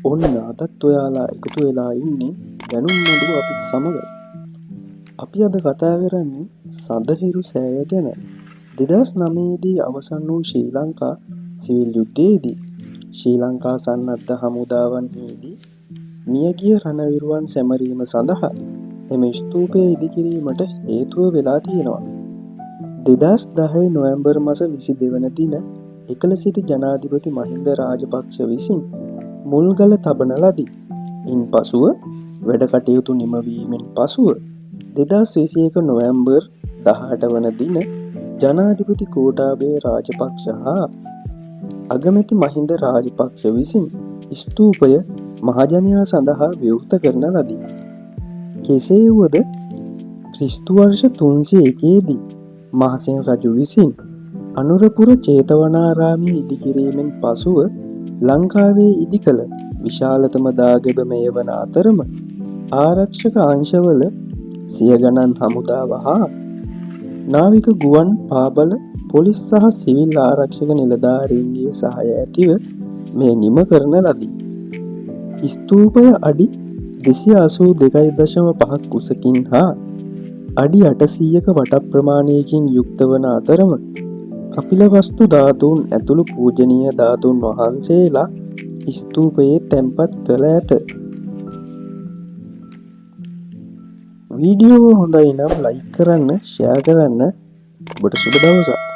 ඔන්න අදත් ඔයාලා එකතු වෙලා ඉන්නේ දැනුම් මඩුව අපිත් සමග. අපි අද කතා කරන්නේ සඳහිරු සෑය ගැන. 2009 දී අවසන් වූ ශ්‍රී ලංකා සිවිල් යුද්ධයේදී ශ්‍රී ලංකා සන්නද්ධ හමුදාවන්හිදී මියගිය රණවිරුවන් සැමරීම සඳහා එම ස්තූපය ඉදිකිරීමට හේතුව වෙලා තියෙනවා. 2010 නොවැම්බර් මාස 22 වන දින එකල සිටි ජනාධිපති මහින්ද රාජපක්ෂ විසින් මුල්ගල තබන ලදී. ඉන් පසුව වැඩ කටයුතු නිමවීමෙන් පසුව 2021 නොවැම්බර් 18 වන දින ජනාධිපති ගෝඨාභය රාජපක්ෂ හා අගමැති මහින්ද රාජපක්ෂ විසින් ස්තූපය මහජනයා සඳහා විවෘත කරන ලදී. කෙසේ වුවද ක්‍රිස්තු වර්ෂ 301 දී මහසෙන් රජු විසින් අනුරපුර චේතවනාරාමයේ ඉදිකිරීමෙන් පසුව ලංකාවේ ඉදිකළ විශාලතම දාගැබ මෙය වන අතරම ආරක්ෂක අංශවල සිය ගණන් හමුදාව හා නාවික ගුවන් පාබල පොලිස් සහ සිවිල් ආරක්ෂක නිලධාරීන්ගේ සහාය ඇතිව මේ නිම කරන ලදී. ස්තූපය අඩි 282.5 උසකින් හා අඩි 800ක වට ප්‍රමාණයකින් යුක්ත වන අතරම කපිලවස්තු ධාතුන් ඇතුළු පූජනීය ධාතුන් වහන්සේලා ස්තූපයේ තැන්පත් කළ ඇත. වීඩියෝ හොඳයි නම් ලයික් කරන්න, ෂෙයා කරන්න. ඔබට සුබ දවසක්.